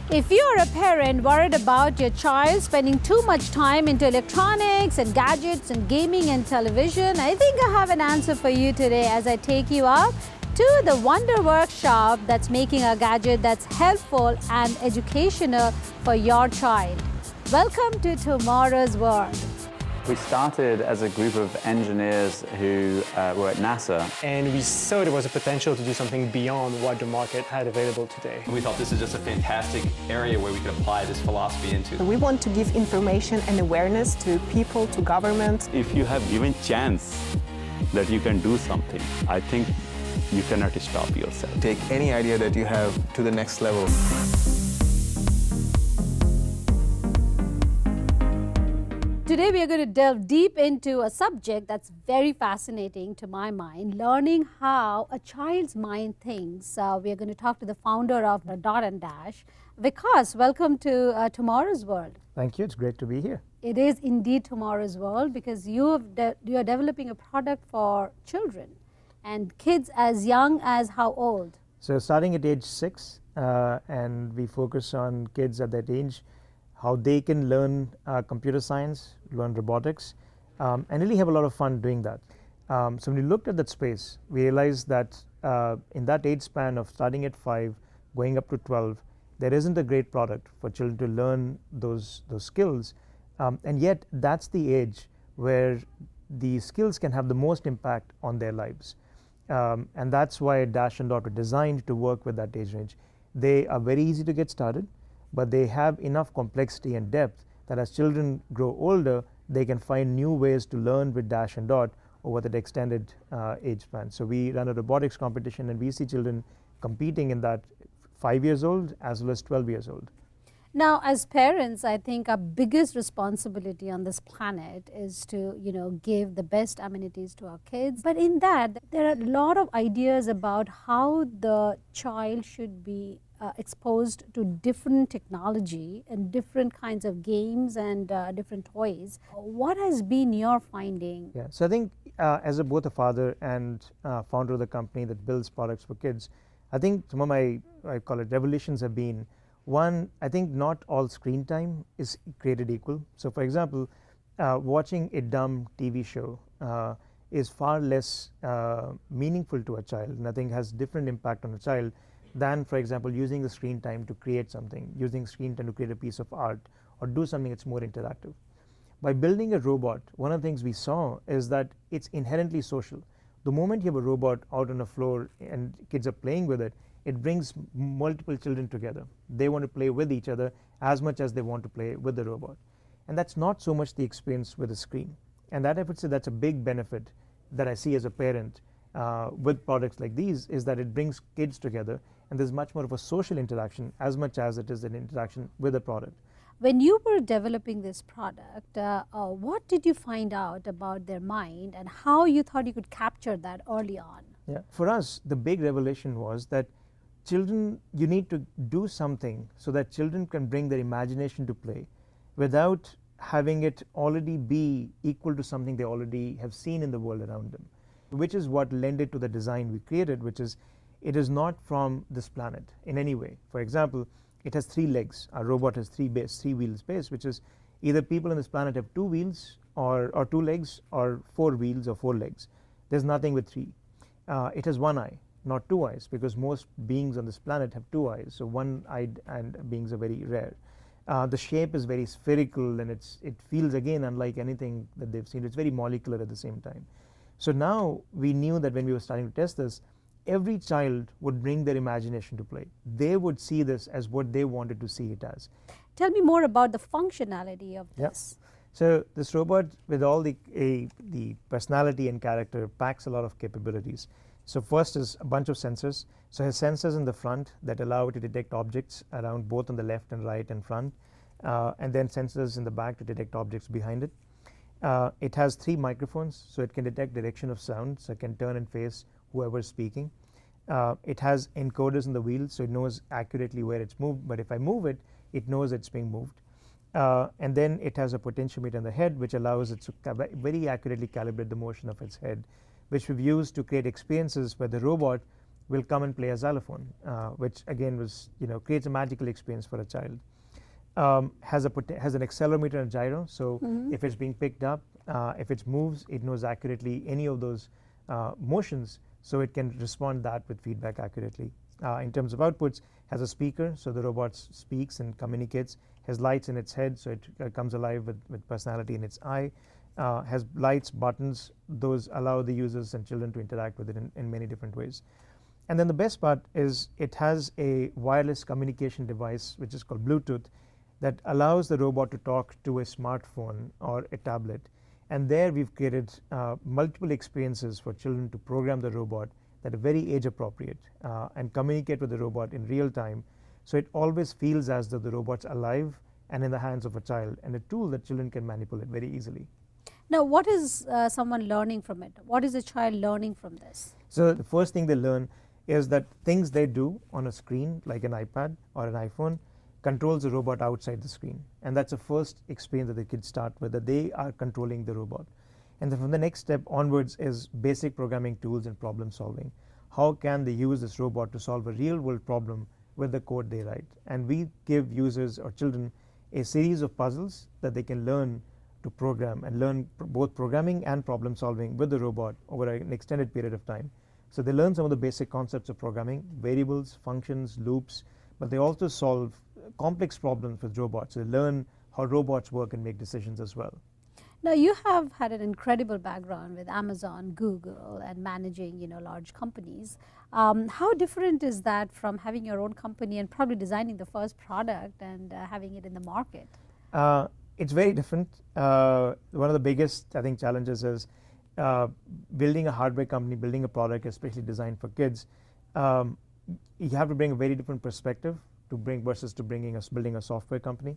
If you're a parent worried about your child spending too much time into electronics and gadgets and gaming and television, I think I have an answer for you today as I take you out to the Wonder Workshop that's making a gadget that's helpful and educational for your child. Welcome to Tomorrow's World. We started as a group of engineers who were at NASA. And we saw there was a potential to do something beyond what the market had available today. We thought this is just a fantastic area where we could apply this philosophy into. We want to give information and awareness to people, to government. If you have given chance that you can do something, I think you cannot stop yourself. Take any idea that you have to the next level. Today we are going to delve deep into a subject that's very fascinating to my mind, learning how a child's mind thinks. We are going to talk to the founder of Dot and Dash. Vikas, welcome to Tomorrow's World. Thank you, it's great to be here. It is indeed Tomorrow's World because you are developing a product for children and kids as young as how old? So starting at age 6 and we focus on kids at that age, how they can learn computer science, learn robotics, and really have a lot of fun doing that. So when we looked at that space, we realized that in that age span of starting at 5, going up to 12, there isn't a great product for children to learn those skills, and yet that's the age where the skills can have the most impact on their lives. And that's why Dash and Dot were designed to work with that age range. They are very easy to get started, but they have enough complexity and depth that as children grow older, they can find new ways to learn with Dash and Dot over that extended age span. So we run a robotics competition and we see children competing in that 5 years old as well as 12 years old. Now, as parents, I think our biggest responsibility on this planet is to, give the best amenities to our kids. But in that, there are a lot of ideas about how the child should be exposed to different technology and different kinds of games and different toys. What has been your finding? Yeah, so I think as both a father and founder of the company that builds products for kids, I think some of I call it revolutions have been, one, I think not all screen time is created equal. So for example, watching a dumb TV show is far less meaningful to a child, and I think has different impact on a child than, for example, using the screen time to create something, using screen time to create a piece of art or do something that's more interactive. By building a robot, one of the things we saw is that it's inherently social. The moment you have a robot out on the floor and kids are playing with it, it brings multiple children together. They want to play with each other as much as they want to play with the robot. And that's not so much the experience with the screen. And that I would say that's a big benefit that I see as a parent with products like these, is that it brings kids together and there's much more of a social interaction as much as it is an interaction with the product. When you were developing this product, what did you find out about their mind and how you thought you could capture that early on? Yeah, for us, the big revelation was that children, you need to do something so that children can bring their imagination to play without having it already be equal to something they already have seen in the world around them, which is what lended to the design we created, which is it is not from this planet in any way. For example, it has 3 legs. Our robot has 3 wheels base, which is either people on this planet have 2 wheels or 2 legs, or 4 wheels or 4 legs. There's nothing with 3. It has 1 eye, not 2 eyes, because most beings on this planet have 2 eyes. So one-eyed and beings are very rare. The shape is very spherical and it feels again unlike anything that they've seen. It's very molecular at the same time. So now we knew that when we were starting to test this, every child would bring their imagination to play. They would see this as what they wanted to see it as. Tell me more about the functionality of this. Yep. So this robot, with all the personality and character, packs a lot of capabilities. So first is a bunch of sensors. So it has sensors in the front that allow it to detect objects around, both on the left and right and front, and then sensors in the back to detect objects behind it. It has 3 microphones, so it can detect direction of sound, so it can turn and face whoever is speaking. It has encoders in the wheels, so it knows accurately where it's moved, but if I move it, it knows it's being moved. And then it has a potentiometer in the head, which allows it to very accurately calibrate the motion of its head, which we've used to create experiences where the robot will come and play a xylophone, which again was, creates a magical experience for a child. Has an accelerometer and gyro, so if it's being picked up, if it moves, it knows accurately any of those motions, so it can respond that with feedback accurately. In terms of outputs, has a speaker, so the robot speaks and communicates. Has lights in its head, so it comes alive with personality in its eye. Has lights, buttons, those allow the users and children to interact with it in many different ways. And then the best part is it has a wireless communication device, which is called Bluetooth, that allows the robot to talk to a smartphone or a tablet. And there we've created multiple experiences for children to program the robot that are very age appropriate and communicate with the robot in real time. So it always feels as though the robot's alive and in the hands of a child, and a tool that children can manipulate very easily. Now, what is someone learning from it? What is a child learning from this? So the first thing they learn is that things they do on a screen, like an iPad or an iPhone, controls the robot outside the screen. And that's the first experience that the kids start with, that they are controlling the robot. And then from the next step onwards is basic programming tools and problem solving. How can they use this robot to solve a real world problem with the code they write? And we give users or children a series of puzzles that they can learn to program and learn both programming and problem solving with the robot over an extended period of time. So they learn some of the basic concepts of programming, variables, functions, loops, but they also solve complex problems with robots. They learn how robots work and make decisions as well. Now, you have had an incredible background with Amazon, Google, and managing, large companies. How different is that from having your own company and probably designing the first product and having it in the market? It's very different. One of the biggest, I think, challenges is building a hardware company, building a product especially designed for kids. You have to bring a very different perspective versus building a software company.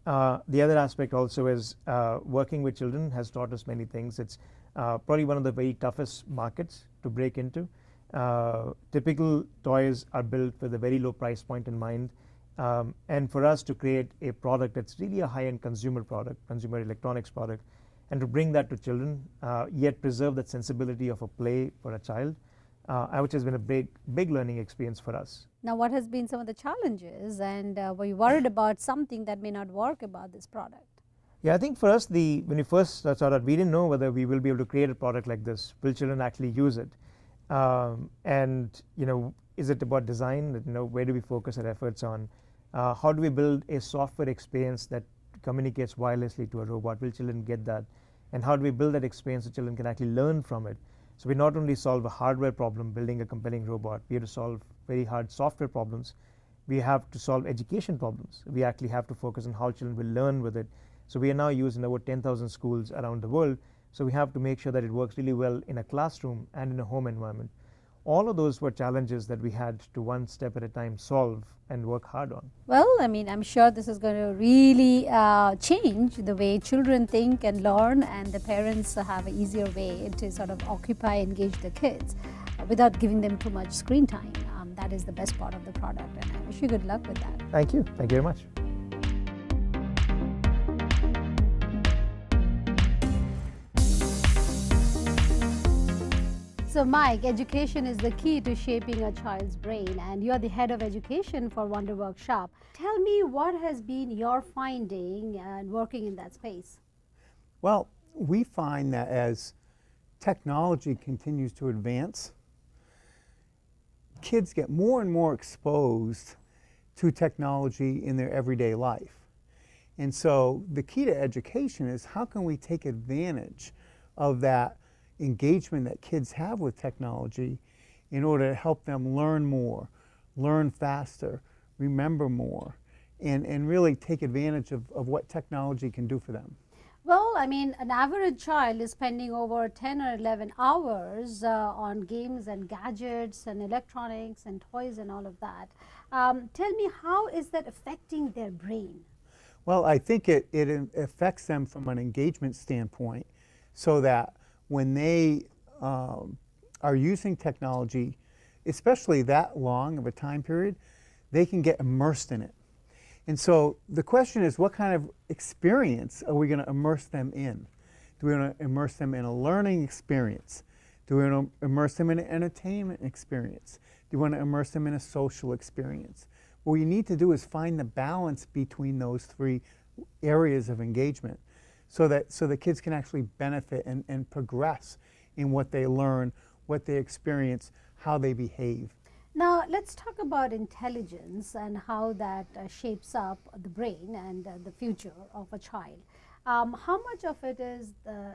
The other aspect also is working with children has taught us many things. It's probably one of the very toughest markets to break into. Typical toys are built with a very low price point in mind. And for us to create a product that's really a high-end consumer product, consumer electronics product, and to bring that to children, yet preserve that sensibility of a play for a child, which has been a big learning experience for us. Now, what has been some of the challenges, and were you worried about something that may not work about this product? Yeah, I think for us, when we first started, we didn't know whether we will be able to create a product like this. Will children actually use it? And is it about design? Where do we focus our efforts on? How do we build a software experience that communicates wirelessly to a robot? Will children get that? And how do we build that experience so children can actually learn from it? So we not only solve a hardware problem building a compelling robot, we have to solve very hard software problems. We have to solve education problems. We actually have to focus on how children will learn with it. So we are now used in over 10,000 schools around the world. So we have to make sure that it works really well in a classroom and in a home environment. All of those were challenges that we had to one step at a time solve and work hard on. Well, I'm sure this is going to really change the way children think and learn, and the parents have an easier way to sort of occupy, engage the kids without giving them too much screen time. That is the best part of the product, and I wish you good luck with that. Thank you. Thank you very much. So Mike, education is the key to shaping a child's brain, and you are the head of education for Wonder Workshop. Tell me, what has been your finding and working in that space? Well, we find that as technology continues to advance, kids get more and more exposed to technology in their everyday life. And so the key to education is how can we take advantage of that engagement that kids have with technology in order to help them learn more, learn faster, remember more, and really take advantage of what technology can do for them. Well, an average child is spending over 10 or 11 hours on games and gadgets and electronics and toys and all of that. Tell me, how is that affecting their brain? Well, I think it affects them from an engagement standpoint, so that when they are using technology, especially that long of a time period, they can get immersed in it. And so the question is, what kind of experience are we going to immerse them in? Do we want to immerse them in a learning experience Do we want to immerse them in an entertainment experience? Do we want to immerse them in a social experience? What we need to do is find the balance between those three areas of engagement so that the kids can actually benefit and progress in what they learn, what they experience, how they behave. Now, let's talk about intelligence and how that shapes up the brain and the future of a child. How much of it is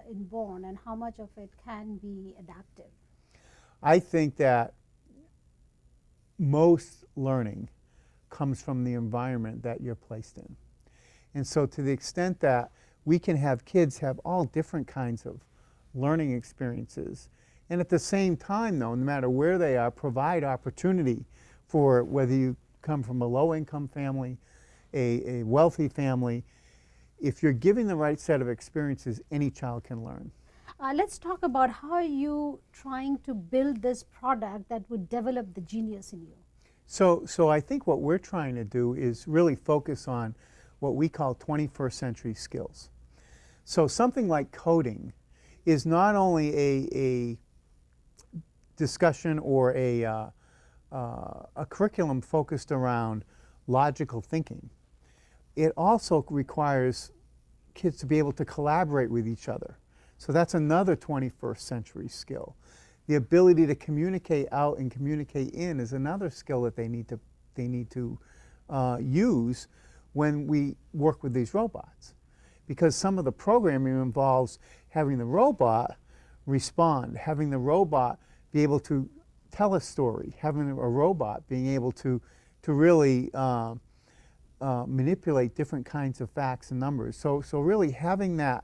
inborn and how much of it can be adaptive? I think that most learning comes from the environment that you're placed in. And so to the extent that we can have kids have all different kinds of learning experiences, and at the same time, though, no matter where they are, provide opportunity for whether you come from a low-income family, a wealthy family. If you're giving the right set of experiences, any child can learn. Let's talk about how are you trying to build this product that would develop the genius in you? So I think what we're trying to do is really focus on what we call 21st century skills. So something like coding is not only a discussion or a curriculum focused around logical thinking. It also requires kids to be able to collaborate with each other. So that's another 21st century skill. The ability to communicate out and communicate in is another skill that they need to use when we work with these robots. Because some of the programming involves having the robot respond, having the robot be able to tell a story, having a robot being able to really manipulate different kinds of facts and numbers. So really having that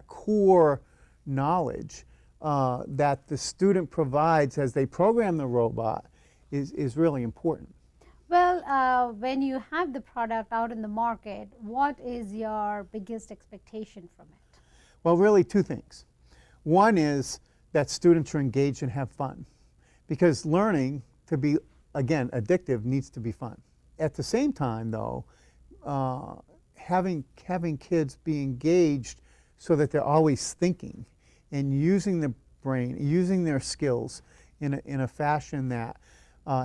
core knowledge that the student provides as they program the robot is really important. Well, when you have the product out in the market, what is your biggest expectation from it? Well, really two things. One is that students are engaged and have fun, because learning to be, again, addictive needs to be fun. At the same time, though, having kids be engaged so that they're always thinking and using the brain, using their skills in a fashion that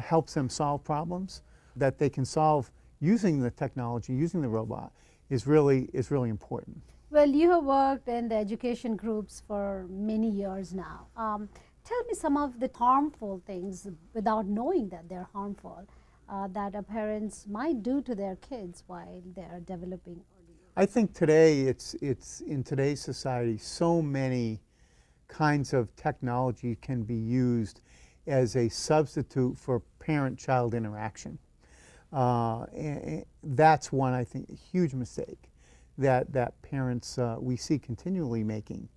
helps them solve problems that they can solve using the technology, using the robot, is really important. Well, you have worked in the education groups for many years now. Tell me some of the harmful things, without knowing that they're harmful, that parents might do to their kids while they're developing. I think today, it's in today's society, so many kinds of technology can be used as a substitute for parent-child interaction. And that's one, I think, a huge mistake that parents we see continually making.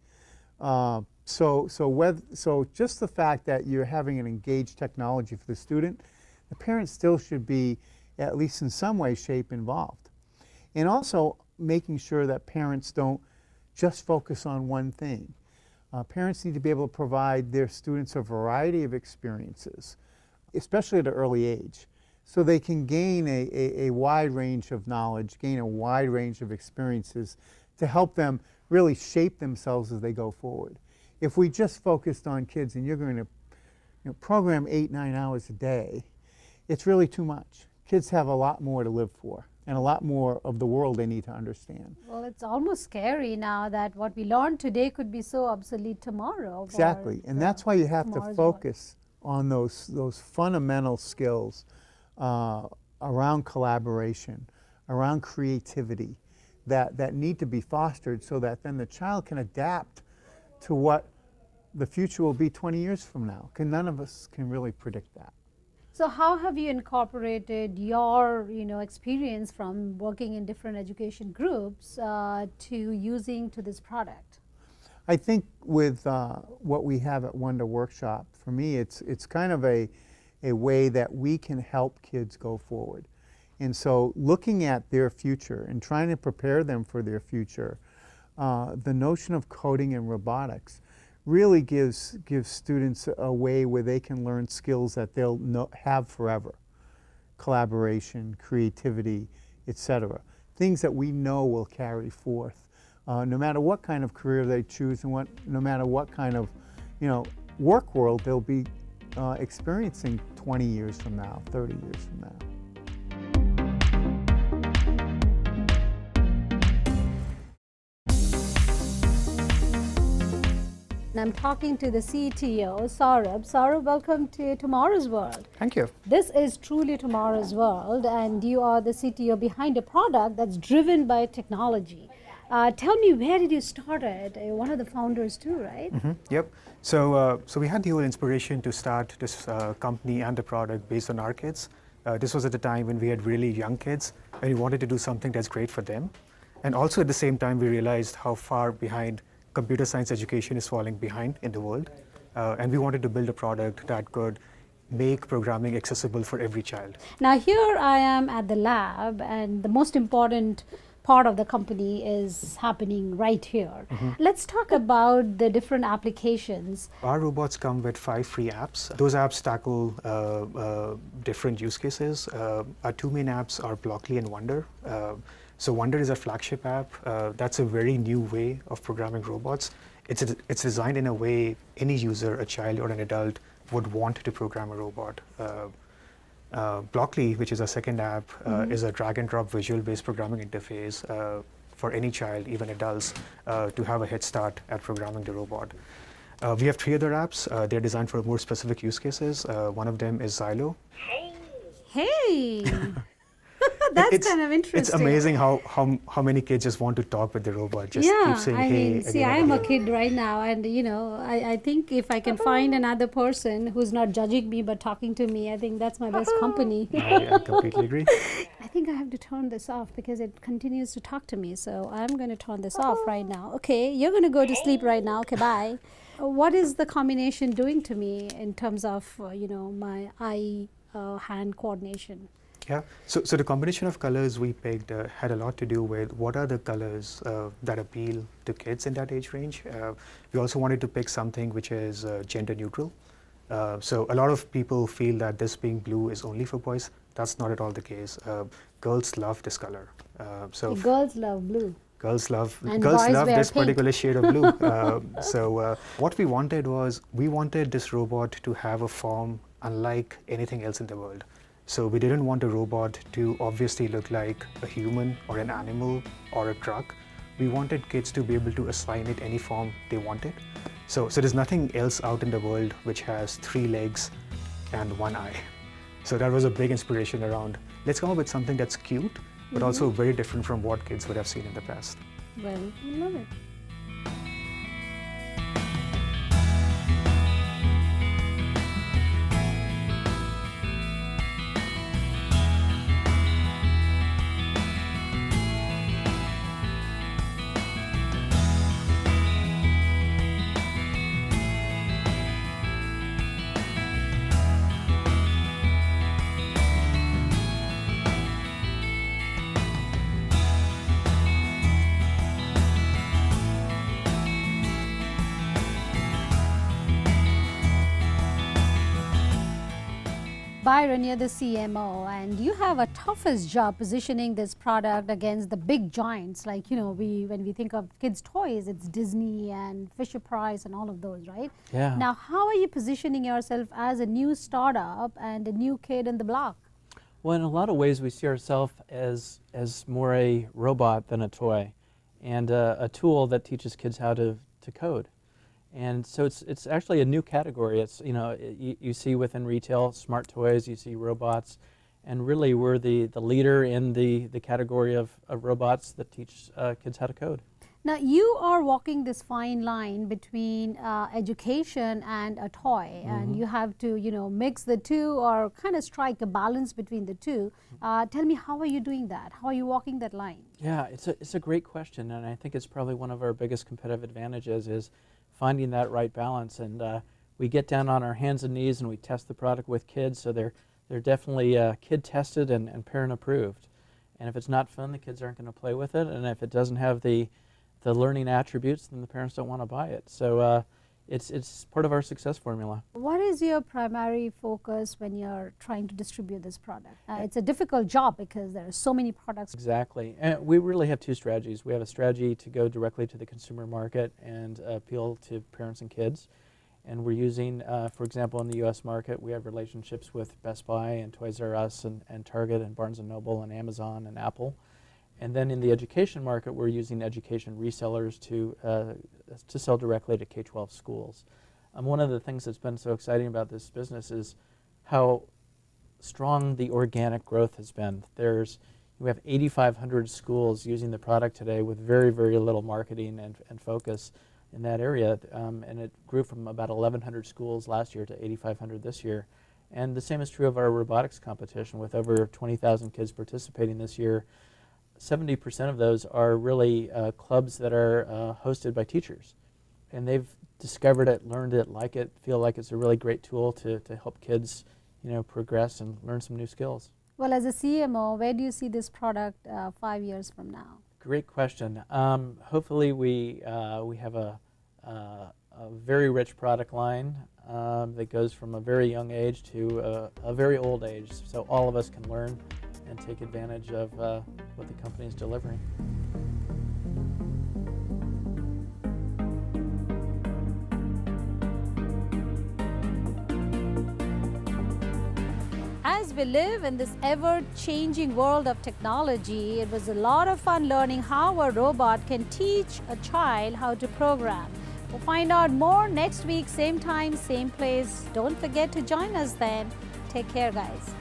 So just the fact that you're having an engaged technology for the student, the parent still should be, at least in some way, shape, involved. And also making sure that parents don't just focus on one thing. Parents need to be able to provide their students a variety of experiences, especially at an early age, so they can gain a wide range of knowledge, gain a wide range of experiences to help them really shape themselves as they go forward. If we just focused on kids and you're going to program 8-9 hours a day, it's really too much. Kids have a lot more to live for and a lot more of the world they need to understand. Well, it's almost scary now that what we learn today could be so obsolete tomorrow. Exactly, and that's why you have to focus on those fundamental skills around collaboration, around creativity, that need to be fostered so that then the child can adapt to what the future will be 20 years from now, because none of us can really predict that. So how have you incorporated your experience from working in different education groups to using to this product? I think with what we have at Wonder Workshop, for me it's kind of a way that we can help kids go forward. And so looking at their future and trying to prepare them for their future, the notion of coding and robotics really gives students a way where they can learn skills that they'll have forever. Collaboration, creativity, etc. Things that we know will carry forth no matter what kind of career they choose and no matter what kind of work world they'll be experiencing 20 years from now, 30 years from now. And I'm talking to the CTO, Saurabh. Saurabh, welcome to Tomorrow's World. Thank you. This is truly tomorrow's world, and you are the CTO behind a product that's driven by technology. Tell me, where did you start it? You're one of the founders too, right? Yep. So we had the whole inspiration to start this company and the product based on our kids. This was at the time when we had really young kids, and we wanted to do something that's great for them. And also at the same time, we realized how far behind computer science education is falling behind in the world. And we wanted to build a product that could make programming accessible for every child. Now here I am at the lab, and the most important part of the company is happening right here. Let's talk about the different applications. Our robots come with 5 free apps. Those apps tackle different use cases. Our 2 main apps are Blockly and Wonder. So Wonder is a flagship app. That's a very new way of programming robots. It's designed in a way any user, a child or an adult, would want to program a robot. Blockly, which is our second app, is a drag and drop visual-based programming interface for any child, even adults, to have a head start at programming the robot. We have 3 other apps. They're designed for more specific use cases. One of them is Xylo. Hey! That's kind of interesting. It's amazing how many kids just want to talk with the robot. Just keep saying, I hey. mean, see, I am a kid right now, and I think if I can find another person who's not judging me but talking to me, I think that's my best company. I completely agree. I think I have to turn this off because it continues to talk to me. So I'm going to turn this off right now. Okay, you're going to go to sleep right now. Okay, bye. What is the combination doing to me in terms of my eye-hand coordination? Yeah, so the combination of colors we picked had a lot to do with what are the colors that appeal to kids in that age range. We also wanted to pick something which is gender neutral. So a lot of people feel that this being blue is only for boys. That's not at all the case. Girls love this color. Girls love blue. Girls love And boys wear this pink. particular shade of blue. What we wanted was, we wanted this robot to have a form unlike anything else in the world. So we didn't want a robot to obviously look like a human or an animal or a truck. We wanted kids to be able to assign it any form they wanted. So there's nothing else out in the world which has 3 legs and 1 eye. So that was a big inspiration around, let's come up with something that's cute, but also very different from what kids would have seen in the past. Well, I love it. Byron, you're the CMO, and you have a toughest job positioning this product against the big giants. Like, when we think of kids' toys, it's Disney and Fisher-Price and all of those, right? Yeah. Now, how are you positioning yourself as a new startup and a new kid in the block? Well, in a lot of ways, we see ourselves as more a robot than a toy, and a tool that teaches kids how to code. And so it's actually a new category. It's you see within retail smart toys, you see robots, and really we're the leader in the category of robots that teach kids how to code. Now, you are walking this fine line between education and a toy, and you have to mix the two or kind of strike a balance between the two. Tell me, how are you doing that? How are you walking that line? Yeah, it's a great question, and I think it's probably one of our biggest competitive advantages is finding that right balance. And we get down on our hands and knees and we test the product with kids, so they're definitely kid tested and parent approved. And if it's not fun, the kids aren't going to play with it, and if it doesn't have the learning attributes, then the parents don't want to buy it. So it's part of our success formula. What is your primary focus when you're trying to distribute this product? It's a difficult job because there are so many products. Exactly. And we really have 2 strategies. We have a strategy to go directly to the consumer market and appeal to parents and kids. And we're using, for example, in the U.S. market, we have relationships with Best Buy and Toys R Us and Target and Barnes & Noble and Amazon and Apple. And then in the education market, we're using education resellers to sell directly to K-12 schools. One of the things that's been so exciting about this business is how strong the organic growth has been. We have 8,500 schools using the product today with very, very little marketing and focus in that area, and it grew from about 1,100 schools last year to 8,500 this year. And the same is true of our robotics competition, with over 20,000 kids participating this year. 70% of those are really clubs that are hosted by teachers, and they've discovered it, learned it, like it, feel like it's a really great tool to help kids, progress and learn some new skills. Well, as a CMO, where do you see this product 5 years from now? Great question. Hopefully we have a very rich product line that goes from a very young age to a very old age, so all of us can learn and take advantage of what the company is delivering. As we live in this ever-changing world of technology, it was a lot of fun learning how a robot can teach a child how to program. We'll find out more next week, same time, same place. Don't forget to join us then. Take care, guys.